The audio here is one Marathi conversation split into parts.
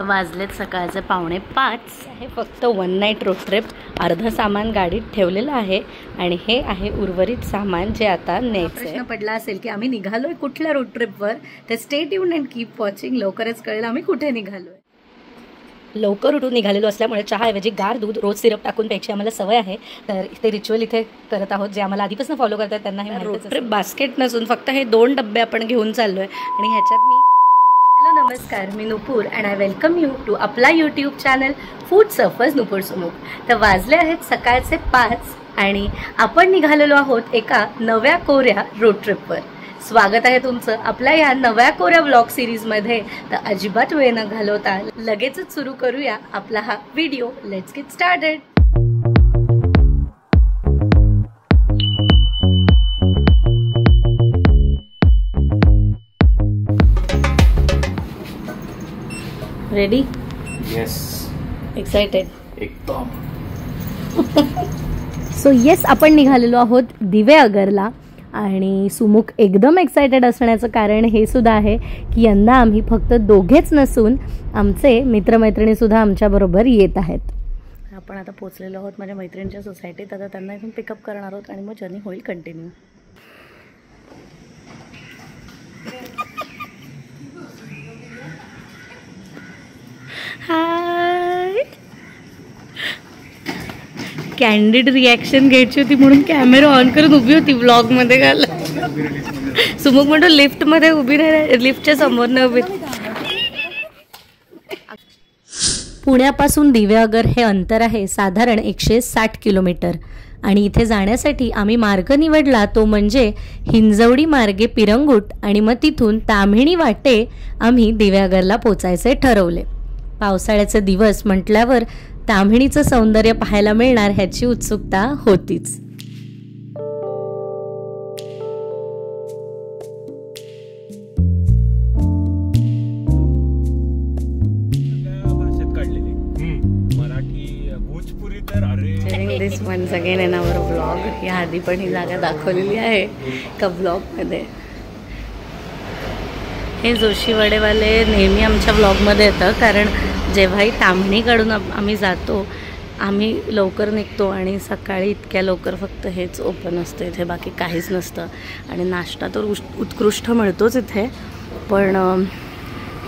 वाजलेत सकाळचे 4:45 आहे. फक्त वन नाईट रोड ट्रिप. अर्ध सामान गाडीत ठेवलेलं आहे आणि हे आहे उर्वरित सामान जे आता न्यायचं. प्रश्न पडला असेल की आम्ही निघालोय कुठल्या रोड ट्रिपवर, तर stay tuned and keep watching. लवकरच कळेल आम्ही कुठे निघालोय. लवकर उठून निघालेलो असल्यामुळे चहाऐवजी गार दूध रोज सिरप टाकून प्यायची आम्हाला सवय आहे. तर ते रिच्युअल इथे करत आहोत. जे आम्हाला आधीपासून फॉलो करतात त्यांना हे रोड ट्रिप बास्केट नसून फक्त हे 2 डब्बे आपण घेऊन चाललोय आणि ह्याच्यात मी. हॅलो नमस्कार, मी Nupur and I welcome you to आपला YouTube channel Food Surfers Nupur Sumukh. तर वाजले आहेत सकाळचे 5 आणि आपण निघालेलो आहोत एका नव्या कोऱ्या रोड ट्रिपवर. स्वागत आहे तुमचं आपल्या या नव्या कोऱ्या व्लॉग सिरीजमध्ये. तर अजिबात वेळ न घालवता लगेचच सुरू करूया आपला हा video. Let's get started. Ready? Yes. Excited? एकदम. सो येस, आपण निघालेलो आहोत दिवेआगरला आणि सुमुख एकदम एक्सायटेड असण्याचं कारण हे सुद्धा आहे की यंदा आम्ही फक्त दोघेच नसून आमचे मित्रमैत्रिणीसुद्धा आमच्याबरोबर येत आहेत. आपण आता पोचलेलो आहोत माझ्या मैत्रिणीच्या सोसायटीत. आता त्यांना इथून पिकअप करणार आहोत आणि मग जर्नी होईल कंटिन्यू. हाय. कॅन्डिड रिॲक्शन घ्यायची होती म्हणून कॅमेरा ऑन करून उभी होती व्लॉग मध्ये घाल. सुमुख म्हणतो लिफ्ट मध्ये उभी राहा, लिफ्टच्या समोर न उभी. पुण्यापासून दिवेआगर हे अंतर आहे साधारण 160 किलोमीटर आणि इथे जाण्यासाठी आम्ही मार्ग निवडला तो म्हणजे हिंजवडी मार्गे पिरंगुट आणि मग तिथून ताम्हिणी वाटे आम्ही दिवेआगरला पोचायचे ठरवले. पावसाळ्याचे दिवस म्हटल्यावर ताम्हिणीचं सौंदर्य पाहायला मिळणार ह्याची उत्सुकता होतीच. भाषेत काढलेली मराठी भोजपुरी तर अरे. This once again in our vlog. या आधी पण ही जागा दाखवलेली आहे का व्लॉगमध्ये. हे जोशीवाडेवाले नेहमी आमच्या व्लॉगमध्ये येतं कारण जेव्हाही ताम्हिणीकडून आम्ही जातो आम्ही लवकर निघतो आणि सकाळी इतक्या लवकर फक्त हेच ओपन असतं इथे, बाकी काहीच नसतं. आणि नाश्ता तर उत्कृष्ट मिळतोच इथे, पण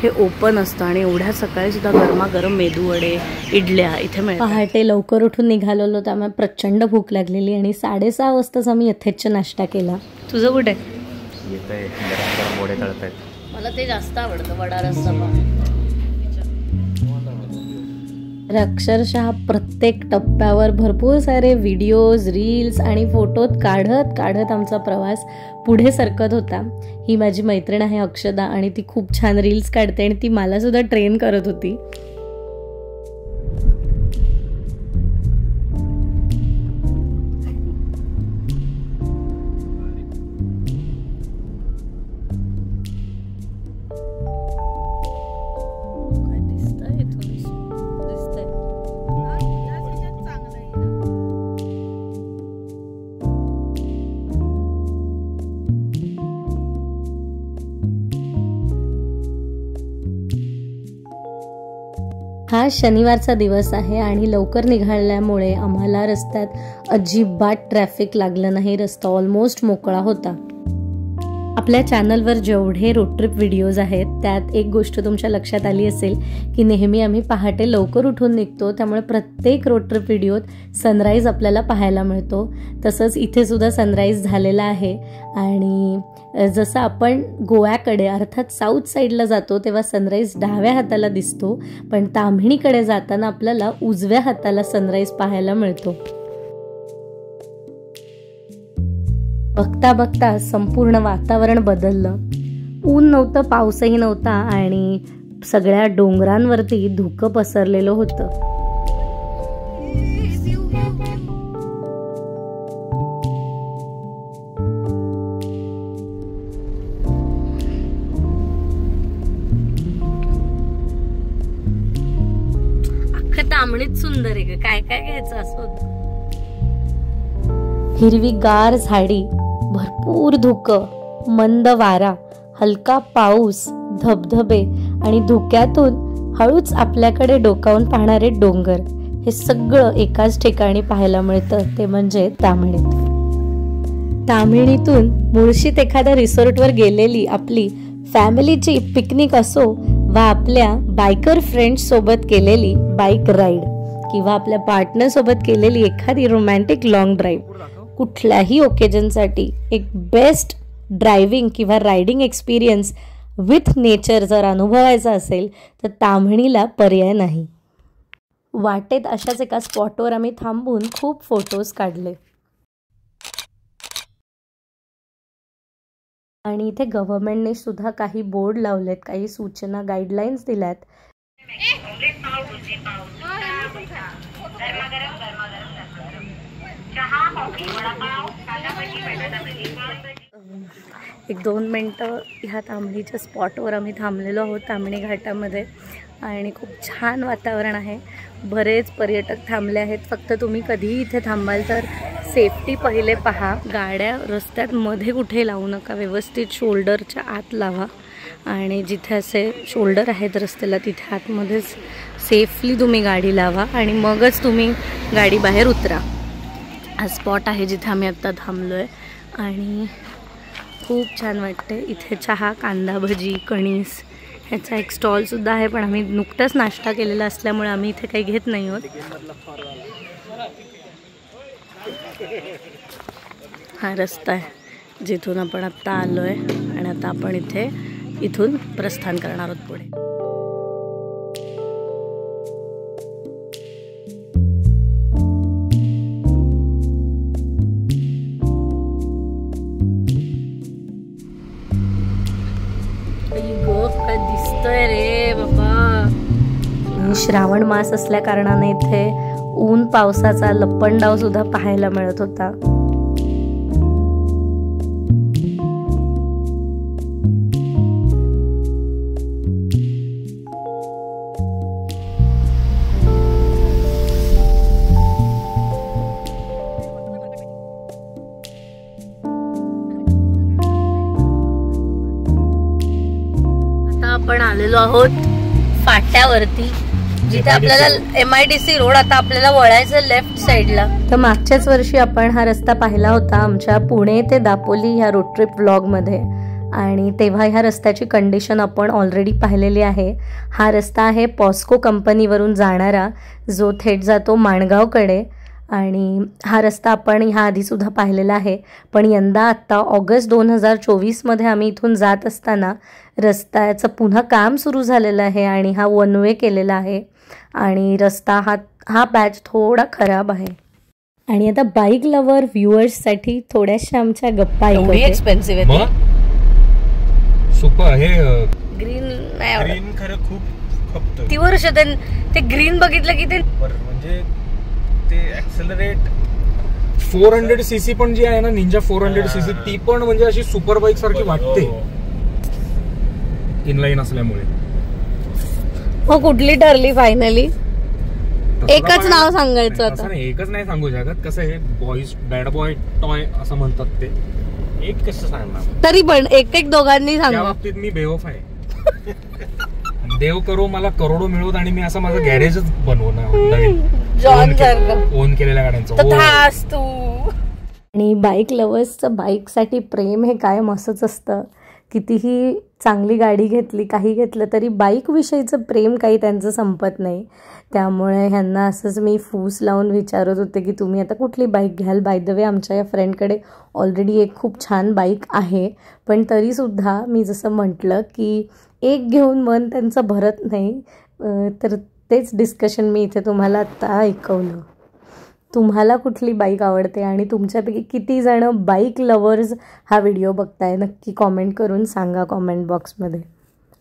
हे ओपन असतं आणि एवढ्या सकाळीसुद्धा गरमागरम मेदूवडे इडल्या इथे मिळतात. पहाटे लवकर उठून निघालेलो त्यामुळे प्रचंड भूक लागलेली आणि 6:30 वाजताच आम्ही यथेच्छ नाश्ता केला. तुझं कुठे? येत आहे गरम गरम वडे तळत आहेत. मला ते जास्त आवडतं वडा रस्सा. अक्षरशः प्रत्येक टप्प्यावर भरपूर सारे व्हिडिओज, रील्स आणि फोटो काढत काढत आमचा प्रवास पुढे सरकत होता. ही माझी मैत्रीण आहे अक्षदा आणि ती खूप छान रील्स काढते आणि ती मला सुद्धा ट्रेन करत होती. हा शनिवारचा दिवस आहे आणि लवकर निघाल्यामुळे आम्हाला रस्त्यात अजिबात ट्रॅफिक लागलं नाही. रस्ता ऑलमोस्ट मोकळा होता. आपल्या चॅनलवर जेवढे रोड ट्रिप व्हिडिओज आहेत त्यात एक गोष्ट तुमच्या लक्षात आली असेल की नेहमी आम्ही पहाटे लवकर उठून निघतो, त्यामुळे प्रत्येक रोड ट्रिप व्हिडिओत सनराईज आपल्याला पाहायला मिळतो. तसंच इथे सुद्धा सनराईज झालेला आहे. आणि जसं आपण गोव्याकडे अर्थात साऊथ साईडला जातो तेव्हा सनराईज डाव्या हाताला दिसतो, पण ताम्हिणीकडे जाताना आपल्याला उजव्या हाताला सनराईज पाहायला मिळतो. बघता बघता संपूर्ण वातावरण बदललं. ऊन नव्हतं, पाऊसही नव्हता आणि सगळ्या डोंगरांवरती धुकं पसरलेलं होतं. अख्खं ताम्हिणीत सुंदर आहे. काय काय घ्यायचं असं होतं. हिरवीगार झाडी, भरपूर धुकं, मंद वारा, हलका पाऊस, धबधबे आणि धुक्यातून हळूच आपल्याकडे डोकावून पाहणारे डोंगर, हे सगळं एकाच ठिकाणी पाहायला मिळतं, ते म्हणजे ताम्हिणीत. ताम्हिणीतून मुळशीत एखाद्या रिसॉर्टवर गेलेली आपली फॅमिलीची पिकनिक असो वा आपल्या बायकर फ्रेंड्स सोबत केलेली बाईक राईड किंवा आपल्या पार्टनर सोबत केलेली एखादी रोमॅन्टिक लॉंग ड्राईव्ह, कुठल्याही ओकेजनसाठी एक बेस्ट ड्रायव्हिंग किंवा रायडिंग एक्सपिरियन्स विथ नेचर जर अनुभवायचा असेल तर ताम्हिणीला पर्याय नाही. वाटेत अशाच एका स्पॉटवर आम्ही थांबून खूप फोटोज काढले. आणि इथे गव्हर्नमेंटने सुद्धा काही बोर्ड लावलेत, काही सूचना गाईडलाईन्स दिल्यात. एक 2 मिनटं ह्या ताम्हिणीच्या स्पॉटवर आम्ही थांबलेलो आहोत, ताम्हिणी घाटामध्ये. आणि खूप छान वातावरण आहे. बरेच पर्यटक थांबले आहेत. फक्त तुम्ही कधीही इथे थांबाल तर सेफ्टी पहिले पहा. गाड्या रस्त्यात मध्ये कुठे लावू नका, व्यवस्थित शोल्डरच्या आत लावा. आणि जिथे असे शोल्डर आहेत रस्त्याला तिथे आतमध्येच सेफली तुम्ही गाडी लावा आणि मगच तुम्ही गाडी बाहेर उतरा. हा स्पॉट आहे जिथे आम्ही आत्ता थांबलो आहे आणि खूप छान वाटते. इथे चहा, कांदा भजी, कणीस ह्याचा एक स्टॉलसुद्धा आहे, पण आम्ही नुकताच नाश्ता केलेला असल्यामुळे आम्ही इथे काही घेत नाही आहोत. हा रस्ता आहे जिथून आपण आत्ता आलो आहे आणि आता आपण इथून प्रस्थान करणार आहोत पुढे. दिसतोय रे बाबा. श्रावण मास असल्या कारणाने इथे ऊन पावसाचा लपंडाव सुद्धा पाहायला मिळत होता. आपण आलेलो आहोत फाट्यावरती, जिथे आपल्याला MIDC रोड आता आपल्याला वळायचं लेफ्ट साइडला. तर मागच्याच वर्षी आपण हा रस्ता पाहिला होता आमच्या पुणे ते दापोली ह्या रोड ट्रिप व्लॉगमध्ये, आणि तेव्हा ह्या रस्त्याची कंडिशन आपण ऑलरेडी पाहिलेली आहे. हा रस्ता आहे पॉस्को कंपनीवरून जाणारा, जो थेट जातो माणगावकडे. आणि हा रस्ता आपण ह्या आधीसुद्धा पाहिलेला आहे, पण यंदा आत्ता ऑगस्ट 2024मध्ये आम्ही इथून जात असताना रस्त्याचं पुन्हा काम सुरू झालेलं आहे आणि हा वन वे केलेला आहे. आणि रस्ता हा पॅच थोडा खराब आहे. आणि आता बाईक लवर व्ह्युअर्ससाठी थोड्याशा आमच्या गप्पा. एक्सपेन्सिव्ह आहे सुपर आहे. ग्रीन खरं खूप खपतं. ती वर्ष ते ग्रीन बघितलं की ते म्हणजे ते ऍक्सेलरेट 400cc पण जी आहे ना, निंजा 400cc, ती पण म्हणजे अशी सुपर बाईक सारखी वाटते इनलाईन असल्यामुळे. हो, कुठली ठरली फायनली? एकच नाव सांगायचं आता. एकच नाही सांगू शकत. कसं आहे, बॉईज बॅड बॉय टॉय असं म्हणतात ते. एक कसं सांगणार तरी पण एक दोघांनी सांगा. त्या बाबतीत मी बेवफ आहे. देव करो मला करोडो मिळवत आणि मी असं माझं गॅरेजच बनवणार ओन केलेल्या गाड्यांचं. आणि बाईक लवर्सचं बाईकसाठी प्रेम हे कायम असंच असतं. कितीही चांगली गाडी घेतली, काही घेतलं तरी बाईक विषयीचं प्रेम काही त्यांचं संपत नाही. त्यामुळे ह्यांना असंच मी फूस लावून विचारत होते की तुम्ही आता कुठली बाईक घ्याल. बाय द वे, आमच्या या फ्रेंडकडे ऑलरेडी एक खूप छान बाईक आहे, पण तरीसुद्धा मी जसं म्हटलं की एक घेऊन मन त्यांचं भरत नाही. तर तेच डिस्कशन मी इथे तुम्हाला आत्ता ऐकवलं. तुम्हाला कुठली बाईक आवडते आणि तुमच्यापैकी किती जण बाईक लवर्स हा व्हिडिओ बघताय, नक्की कॉमेंट करून सांगा कॉमेंट बॉक्समध्ये.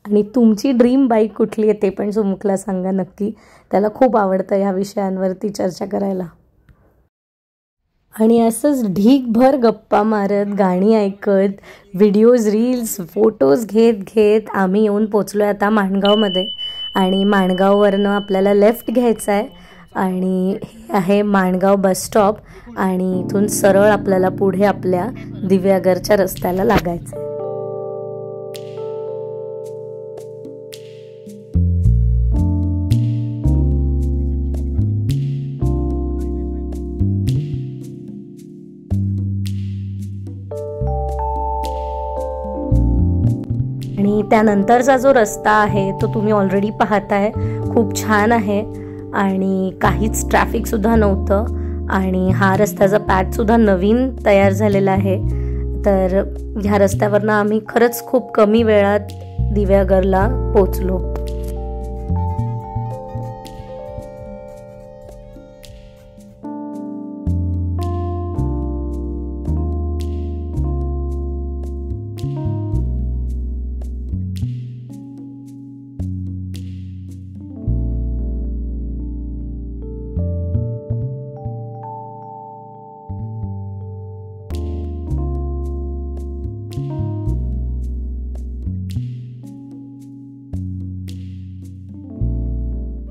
आणि तुमची ड्रीम बाईक कुठली आहे ते पण सुमुखला सांगा नक्की. त्याला खूप आवडतं ह्या विषयांवरती चर्चा करायला. आणि असंच ढीकभर गप्पा मारत, गाणी ऐकत, व्हिडिओज, रील्स, फोटोज घेत आम्ही येऊन पोचलो आहे आता माणगावमध्ये. आणि माणगाववरनं आपल्याला लेफ्ट घ्यायचं आहे आणि हे आहे माणगाव बस स्टॉप. आणि इथून सरळ आपल्याला पुढे आपल्या दिव्यागरच्या रस्त्याला लागायचं आहे. त्यानंतरचा जो रस्ता आहे तो तुम्ही ऑलरेडी पाहताय, खूप छान आहे आणि काहीच ट्रॅफिकसुद्धा नव्हतं आणि हा रस्त्याचा पॅचसुद्धा नवीन तयार झालेला आहे. तर ह्या रस्त्यावरनं आम्ही खरंच खूप कमी वेळात दिव्यागरला पोचलो.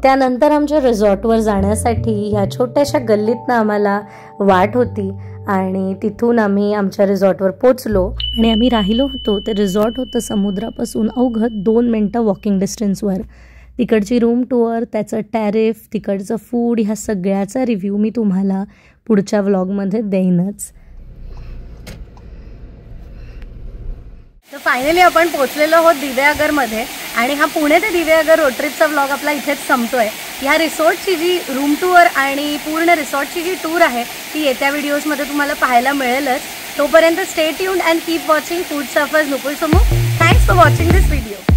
त्यानंतर आमच्या रिसॉर्टवर जाण्यासाठी ह्या छोट्याशा गल्लीतनं आम्हाला वाट होती आणि तिथून आम्ही आमच्या रिसॉर्टवर पोचलो. आणि आम्ही राहिलो होतो ते रिसॉर्ट होतं समुद्रापासून अवघं 2 मिनटं वॉकिंग डिस्टन्सवर. तिकडची रूम टूअर, त्याचं टॅरिफ, तिकडचं फूड, ह्या सगळ्याचा रिव्ह्यू मी तुम्हाला पुढच्या व्लॉगमध्ये देईनच. तर फायनली आपण पोचलेलो आहोत दिव्यागरमध्ये आणि हा पुणे ते दिव्यागर रोड ट्रिपचा व्लॉग आपला इथेच संपतोय. ह्या रिसॉर्टची जी रूम टूअर आणि पूर्ण रिसॉर्टची जी टूर आहे ती येत्या व्हिडिओजमध्ये तुम्हाला पाहायला मिळेलच. तोपर्यंत stay tuned and keep watching Food Surfers नुकुल समूह. Thanks for watching this video.